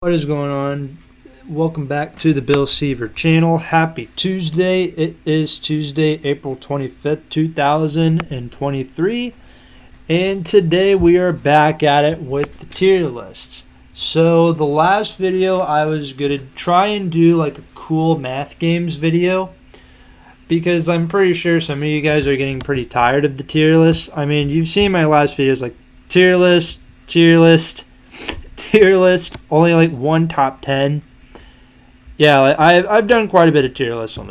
What is going on? Welcome back to the Bill Seaver channel. Happy Tuesday. It is Tuesday, April 25th, 2023. And today we are back at it with the tier lists. So the last video I was going to try and do like a cool math games video, because I'm pretty sure some of you guys are getting pretty tired of the tier list. I mean, you've seen my last videos like tier list, only like one top 10. Yeah, like I've done quite a bit of tier lists on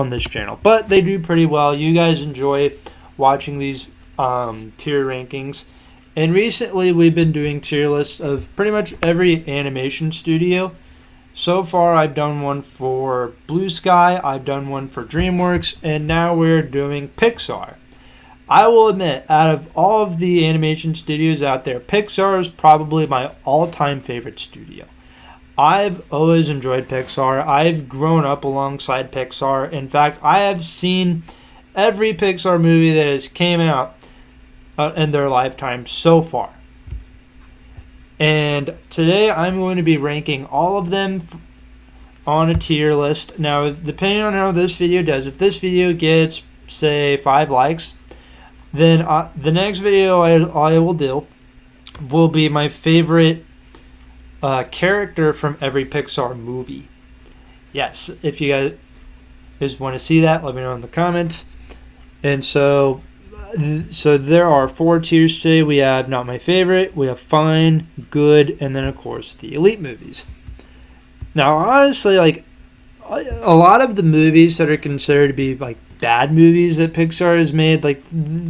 this channel, but they do pretty well. You guys enjoy watching these tier rankings, and recently we've been doing tier lists of pretty much every animation studio. So far, I've done one for Blue Sky, I've done one for DreamWorks, and now we're doing Pixar. I will admit, out of all of the animation studios out there, Pixar is probably my all-time favorite studio. I've always enjoyed Pixar. I've grown up alongside Pixar. In fact, I have seen every Pixar movie that has came out in their lifetime so far. And today I'm going to be ranking all of them on a tier list. Now, depending on how this video does, if this video gets, say, 5 likes, then the next video I will do will be my favorite character from every Pixar movie. Yes, if you guys want to see that, let me know in the comments. And so there are 4 tiers today. We have not my favorite, we have fine, good, and then of course the elite movies. Now, honestly, like a lot of the movies that are considered to be like bad movies that Pixar has made, like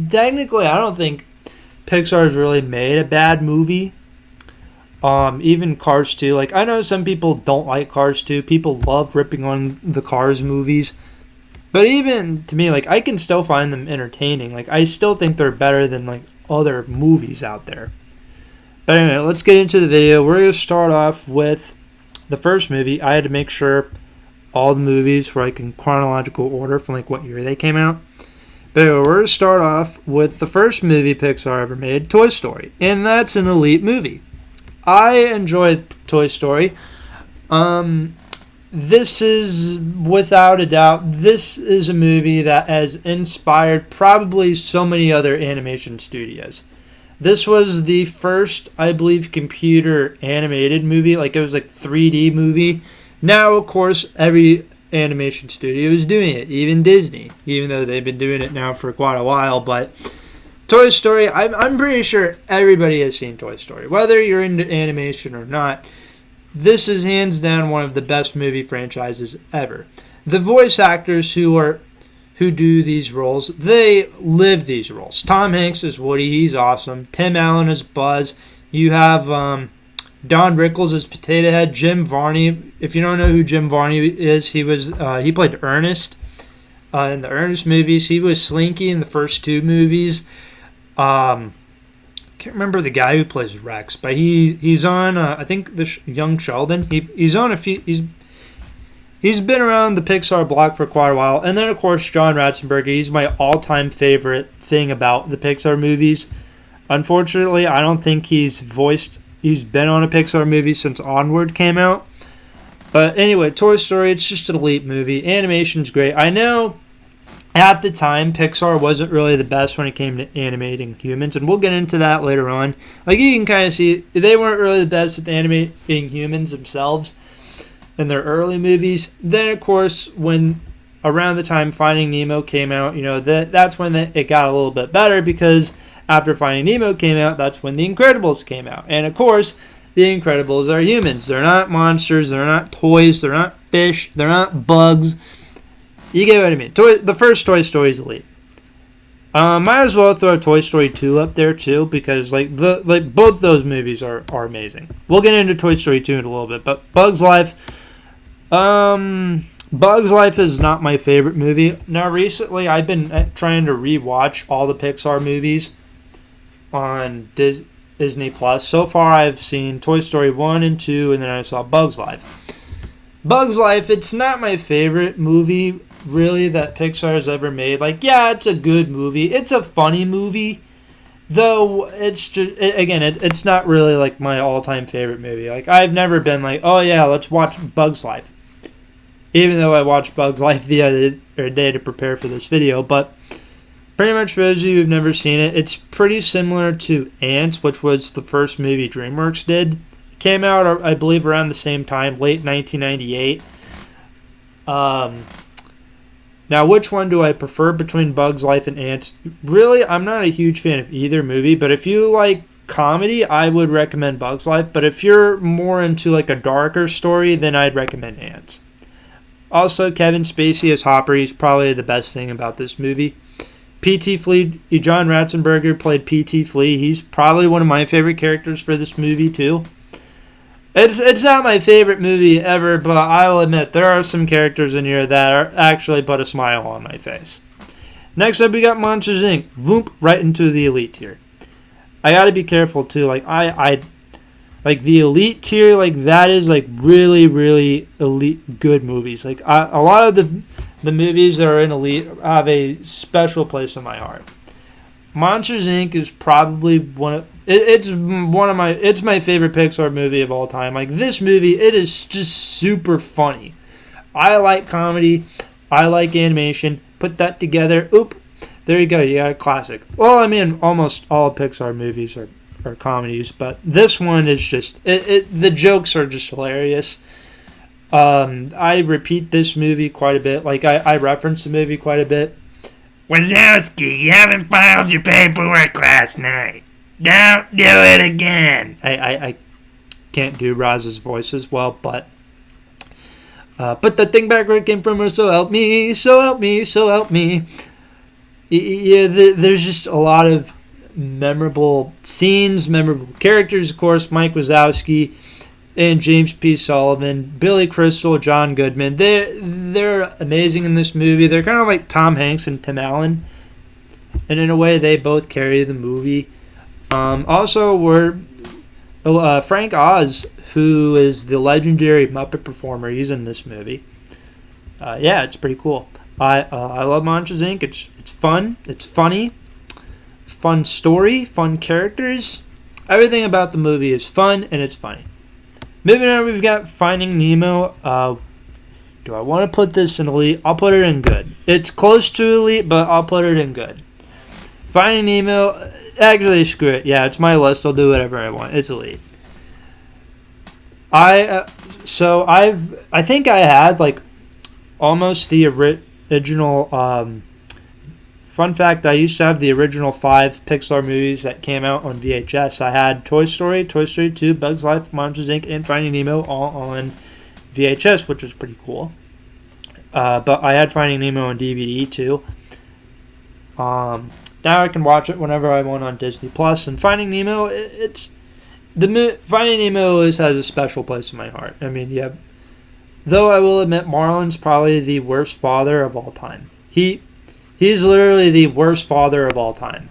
technically I don't think Pixar has really made a bad movie. Even Cars 2, like I know some people don't like Cars 2, people love ripping on the Cars movies, but even to me, like I can still find them entertaining. Like I still think they're better than like other movies out there. But anyway, let's get into the video. We're going to start off with the first movie. I had to make sure all the movies were like in chronological order from like what year they came out. But anyway, we're going to start off with the first movie Pixar ever made, Toy Story. And that's an elite movie. I enjoyed Toy Story. This is, without a doubt, this is a movie that has inspired probably so many other animation studios. This was the first, I believe, computer animated movie. Like it was like 3D movie. Now, of course, every animation studio is doing it, even Disney, even though they've been doing it now for quite a while. But Toy Story, I'm pretty sure everybody has seen Toy Story. Whether you're into animation or not, this is hands down one of the best movie franchises ever. The voice actors who do these roles, they live these roles. Tom Hanks is Woody, he's awesome. Tim Allen is Buzz. You have Don Rickles is Potato Head. Jim Varney, if you don't know who Jim Varney is, he played Ernest in the Ernest movies. He was Slinky in the first 2 movies. Can't remember the guy who plays Rex, but he's on I think the Young Sheldon. He's on a few. He's been around the Pixar block for quite a while. And then of course John Ratzenberger. He's my all-time favorite thing about the Pixar movies. Unfortunately, I don't think he's been on a Pixar movie since Onward came out. But anyway, Toy Story, it's just an elite movie. Animation's great. I know at the time, Pixar wasn't really the best when it came to animating humans, and we'll get into that later on. Like, you can kind of see, they weren't really the best at animating humans themselves in their early movies. Then, of course, when around the time Finding Nemo came out, you know, that's when it got a little bit better, because after Finding Nemo came out, that's when The Incredibles came out. And, of course, The Incredibles are humans. They're not monsters. They're not toys. They're not fish. They're not bugs. You get what I mean. The first Toy Story is elite. Might as well throw Toy Story 2 up there too, because both those movies are amazing. We'll get into Toy Story 2 in a little bit, but Bugs Life. Bugs Life is not my favorite movie. Now, recently I've been trying to rewatch all the Pixar movies on Disney Plus. So far, I've seen Toy Story 1 and 2, and then I saw Bugs Life. Bugs Life, it's not my favorite movie really that Pixar has ever made. Like, yeah, it's a good movie. It's a funny movie. Though it's just again, it's not really like my all-time favorite movie. Like I've never been like, oh yeah, let's watch Bug's Life. Even though I watched Bug's Life the other day to prepare for this video, but pretty much for those of you who've never seen it, it's pretty similar to Ants, which was the first movie DreamWorks did. Came out, I believe, around the same time, late 1998. Now, which one do I prefer between Bug's Life and Ants? Really, I'm not a huge fan of either movie, but if you like comedy, I would recommend Bug's Life. But if you're more into like a darker story, then I'd recommend Ants. Also, Kevin Spacey as Hopper, he's probably the best thing about this movie. P.T. Flea, John Ratzenberger played P.T. Flea. He's probably one of my favorite characters for this movie, too. It's not my favorite movie ever, but I'll admit there are some characters in here that are actually put a smile on my face. Next up, we got Monsters Inc. Voomp, right into the elite tier. I gotta be careful too. Like I like the elite tier. Like that is like really, really elite good movies. Like a lot of the movies that are in elite have a special place in my heart. Monsters Inc. is probably it's my favorite Pixar movie of all time. Like this movie, it is just super funny. I like comedy, I like animation. Put that together, there you go. You got a classic. Well, I mean, almost all Pixar movies are comedies, but this one is just the jokes are just hilarious. I repeat this movie quite a bit. Like I reference the movie quite a bit. Wazowski, you haven't filed your paperwork last night. Don't do it again. I can't do Roz's voice as well, but put that thing back where it came from, or so help me, so help me, so help me. Yeah, there's just a lot of memorable scenes, memorable characters, of course. Mike Wazowski and James P. Sullivan, Billy Crystal, John Goodman. They're amazing in this movie. They're kind of like Tom Hanks and Tim Allen, and in a way, they both carry the movie. Also, Frank Oz, who is the legendary Muppet performer. He's in this movie. Yeah, it's pretty cool. I love Monsters Inc. It's fun. It's funny. Fun story. Fun characters. Everything about the movie is fun and it's funny. Moving on, we've got Finding Nemo. Do I want to put this in elite? I'll put it in good. It's close to elite, but I'll put it in good. Finding Nemo, actually, screw it. Yeah, it's my list. I'll do whatever I want. It's elite. I think I had like almost the original. Fun fact: I used to have the original 5 Pixar movies that came out on VHS. I had Toy Story, Toy Story 2, Bugs Life, Monsters Inc., and Finding Nemo all on VHS, which was pretty cool. But I had Finding Nemo on DVD too. Now I can watch it whenever I want on Disney Plus. And Finding Nemo, Finding Nemo always has a special place in my heart. I mean, yeah. Though I will admit, Marlin's probably the worst father of all time. He's literally the worst father of all time.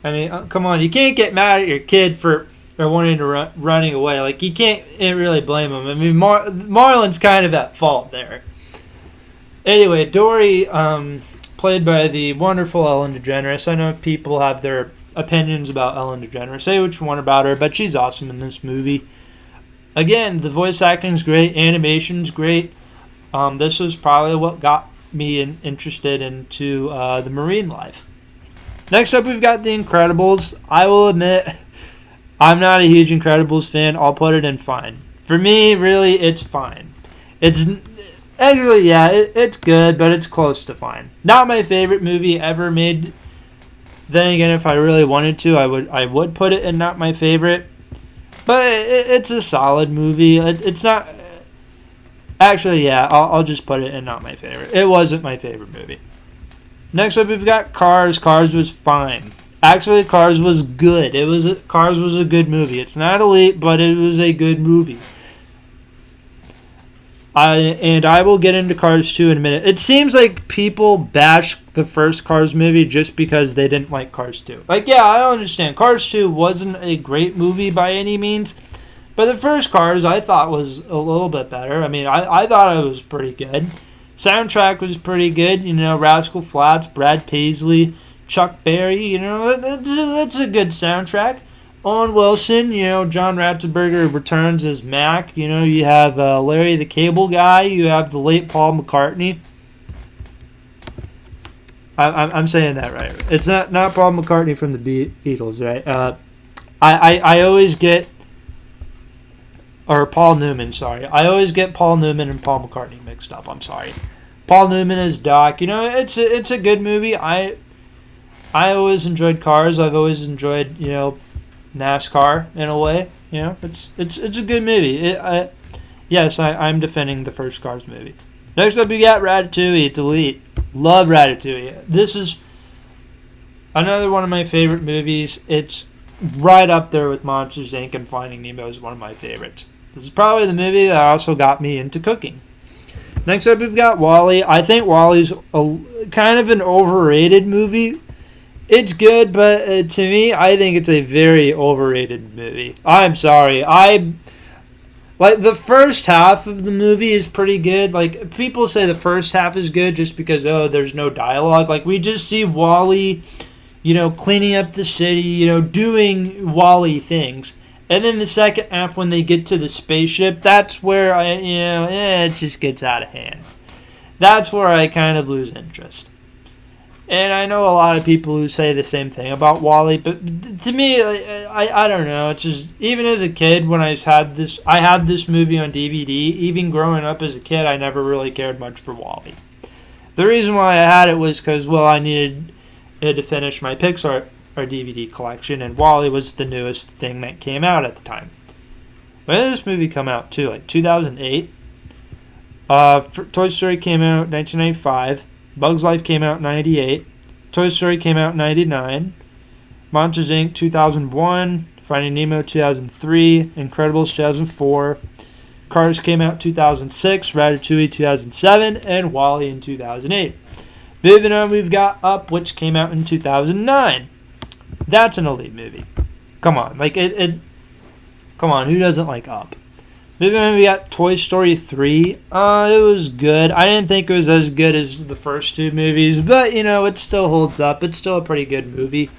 I mean, come on, you can't get mad at your kid for wanting to running away. Like you can't really blame him. I mean, Marlin's kind of at fault there. Anyway, Dory, played by the wonderful Ellen DeGeneres. I know people have their opinions about Ellen DeGeneres. Say what you want about her, but she's awesome in this movie. Again, the voice acting's great, animation's great. This was probably what got me interested into the marine life. Next up, we've got The Incredibles. I will admit, I'm not a huge Incredibles fan. I'll put it in fine. For me, really, it's fine. It's actually, yeah, it's good, but it's close to fine. Not my favorite movie ever made. Then again, if I really wanted to, I would put it in not my favorite. But it's a solid movie. It's not. Actually, yeah, I'll just put it in not my favorite. It wasn't my favorite movie. Next up, we've got Cars. Cars was fine. Actually, Cars was good. Cars was a good movie. It's not elite, but it was a good movie. I will get into Cars 2 in a minute. It seems like people bash the first Cars movie just because they didn't like Cars 2. Like, yeah, I understand. Cars 2 wasn't a great movie by any means. But the first Cars I thought was a little bit better. I mean, I thought it was pretty good. Soundtrack was pretty good. You know, Rascal Flatts, Brad Paisley, Chuck Berry, that's a good soundtrack. Owen Wilson, John Ratzenberger returns as Mac. You have Larry the Cable Guy. You have the late Paul McCartney. I'm saying that right. It's not Paul McCartney from the Beatles, right? I always get, or Paul Newman, sorry. I always get Paul Newman and Paul McCartney mixed up. I'm sorry. Paul Newman as Doc. It's a good movie. I always enjoyed cars. I've always enjoyed NASCAR in a way. It's a good movie. I'm defending the first Cars movie. Next up, you got Ratatouille. Delete. Love Ratatouille. This is another one of my favorite movies. It's right up there with Monsters Inc. and Finding Nemo is one of my favorites. This is probably the movie that also got me into cooking. Next up, we've got WALL-E. I think WALL-E's kind of an overrated movie. It's good, but to me, I think it's a very overrated movie. I'm sorry. Like, the first half of the movie is pretty good. Like, people say the first half is good just because, there's no dialogue. Like, we just see WALL-E, cleaning up the city, doing WALL-E things. And then the second half, when they get to the spaceship, that's where it just gets out of hand. That's where I kind of lose interest. And I know a lot of people who say the same thing about WALL-E, but to me, I don't know. It's just, even as a kid, when I had this movie on DVD. Even growing up as a kid, I never really cared much for WALL-E. The reason why I had it was because, I needed it to finish my Pixar DVD collection, and WALL-E was the newest thing that came out at the time. When did this movie come out too? Like 2008. Toy Story came out in 1995. Bugs Life came out in 98. Toy Story came out in 99. Monsters Inc. 2001. Finding Nemo 2003. Incredibles 2004. Cars came out 2006. Ratatouille 2007. And WALL-E in 2008. Moving on, we've got Up, which came out in 2009. That's an elite movie. Come on. Come on, who doesn't like Up? Moving on, we got Toy Story 3. It was good. I didn't think it was as good as the first two movies, but, it still holds up. It's still a pretty good movie.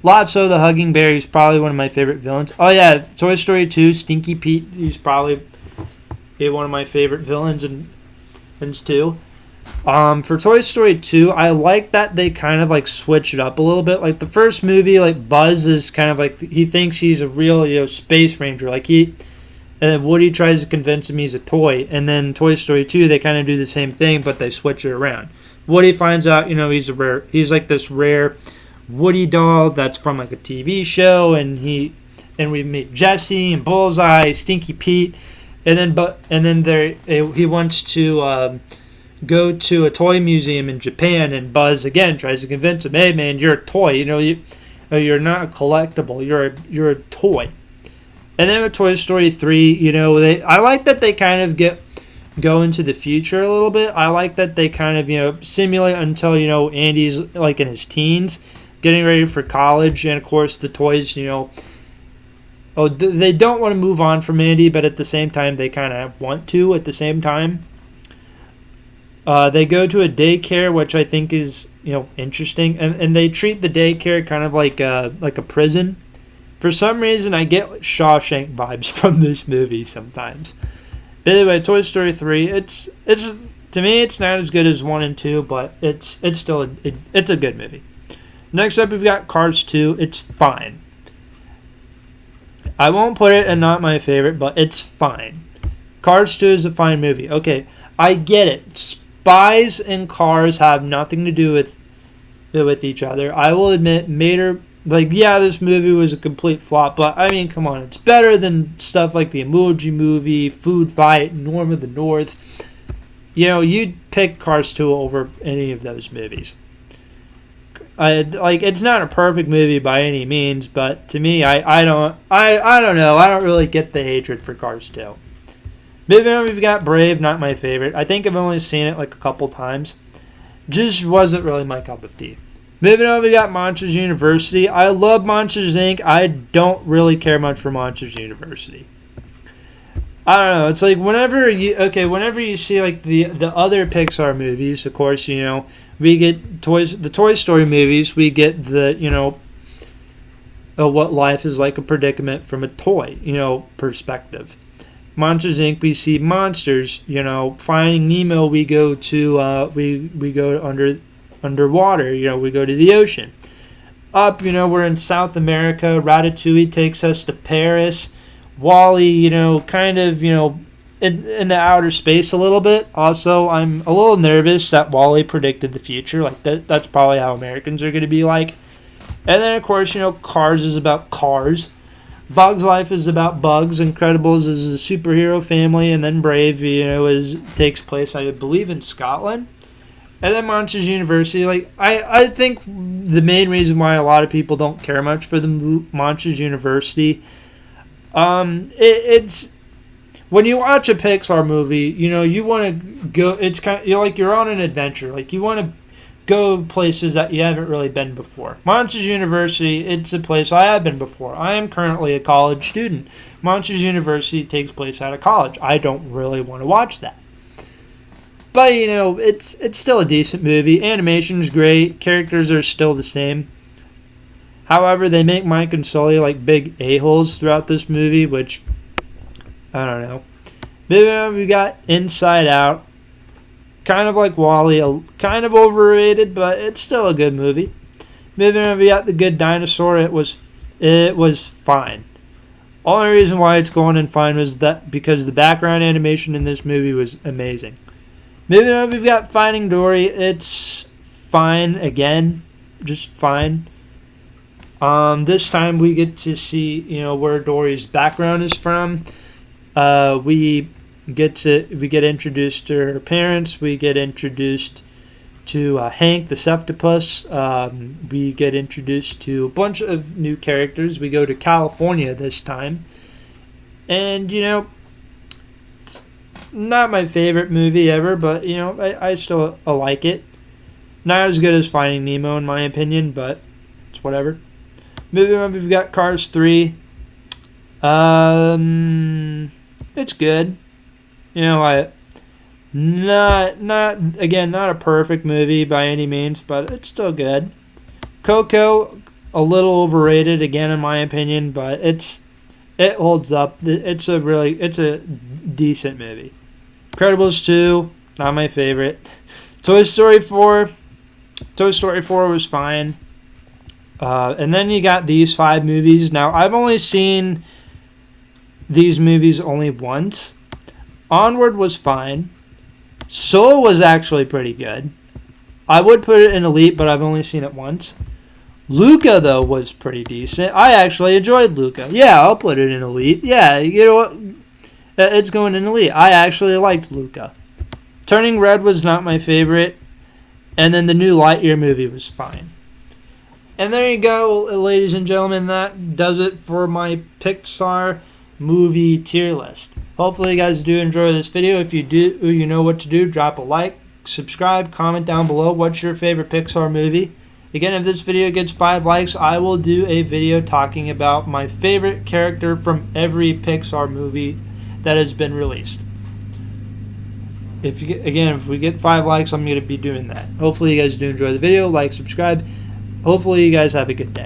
Lotso the Hugging Bear, he's probably one of my favorite villains. Oh, yeah, Toy Story 2, Stinky Pete, he's probably one of my favorite villains in too. For Toy Story 2, I like that they kind of, switch it up a little bit. Like, the first movie, Buzz is kind of he thinks he's a real, space ranger. And then Woody tries to convince him he's a toy. And then Toy Story 2, they kind of do the same thing, but they switch it around. Woody finds out, he's like this rare Woody doll that's from a TV show. And we meet Jesse and Bullseye, Stinky Pete. And then he wants to go to a toy museum in Japan. And Buzz, again, tries to convince him, hey, man, you're a toy. You're not a collectible. You're a toy. And then with Toy Story 3, I like that they kind of go into the future a little bit. I like that they kind of, simulate until, Andy's in his teens, getting ready for college. And, of course, the toys, they don't want to move on from Andy, but at the same time, they kind of want to at the same time. They go to a daycare, which I think is, interesting. And they treat the daycare kind of like a prison. For some reason, I get Shawshank vibes from this movie sometimes. But anyway, Toy Story 3, it's to me, it's not as good as 1 and 2, but it's still it's a good movie. Next up, we've got Cars 2. It's fine. I won't put it in not my favorite, but it's fine. Cars 2 is a fine movie. Okay, I get it. Spies and cars have nothing to do with each other. I will admit, this movie was a complete flop, but I mean, come on, it's better than stuff like the Emoji Movie, Food Fight, Norm of the North. You'd pick Cars 2 over any of those movies. It's not a perfect movie by any means, but to me, I don't know. I don't really get the hatred for Cars 2. Moving on, we've got Brave, not my favorite. I think I've only seen it a couple times. Just wasn't really my cup of tea. Moving on, we got Monsters University. I love Monsters Inc. I don't really care much for Monsters University. I don't know. It's like whenever you see like the other Pixar movies, of course, we get the Toy Story movies. We get the what life is like a predicament from a toy, perspective. Monsters Inc. We see monsters. Finding Nemo. We go to we go underwater. We go to the ocean. Up, we're in South America. Ratatouille takes us to Paris. Wall-E, kind of, in the outer space a little bit. Also, I'm a little nervous that Wall-E predicted the future. Like that's probably how Americans are going to be like. And then, of course, Cars is about cars. Bug's Life is about bugs. Incredibles is a superhero family. And then Brave, takes place, I believe, in Scotland. And then Monsters University. Like, I think the main reason why a lot of people don't care much for the Monsters University, it's when you watch a Pixar movie, you want to go. It's kind of you're on an adventure. Like you want to go places that you haven't really been before. Monsters University, it's a place I have been before. I am currently a college student. Monsters University takes place at a college. I don't really want to watch that. But, it's still a decent movie. Animation's great. Characters are still the same. However, they make Mike and Sully like big a-holes throughout this movie, which, I don't know. Moving on, we got Inside Out. Kind of like Wall-E, kind of overrated, but it's still a good movie. Moving on, we got The Good Dinosaur. It was fine. Only reason why it's going in fine was that because the background animation in this movie was amazing. Moving on, we've got Finding Dory. It's fine again, just fine. This time we get to see where Dory's background is from. We get introduced to her parents. We get introduced to Hank the Septopus. We get introduced to a bunch of new characters. We go to California this time, and it's not my favorite movie ever, but I still like it. Not as good as Finding Nemo in my opinion, but it's whatever. Moving on, we've got Cars 3. It's good. Not a perfect movie by any means, but it's still good. Coco, a little overrated again in my opinion, but it holds up. It's a decent movie. Incredibles 2, not my favorite. Toy Story 4 was fine. And then you got these 5 movies. Now, I've only seen these movies only once. Onward was fine. Soul was actually pretty good. I would put it in Elite, but I've only seen it once. Luca, though, was pretty decent. I actually enjoyed Luca. Yeah, I'll put it in Elite. Yeah, you know what? It's going in Elite. I actually liked Luca. Turning Red was not my favorite. And then the new Lightyear movie was fine. And there you go, ladies and gentlemen. That does it for my Pixar movie tier list. Hopefully you guys do enjoy this video. If you do, you know what to do. Drop a like, subscribe, comment down below. What's your favorite Pixar movie? Again, if this video gets 5 likes, I will do a video talking about my favorite character from every Pixar movie that has been released. If we get 5 likes, I'm going to be doing that. Hopefully you guys do enjoy the video. Like, subscribe. Hopefully you guys have a good day.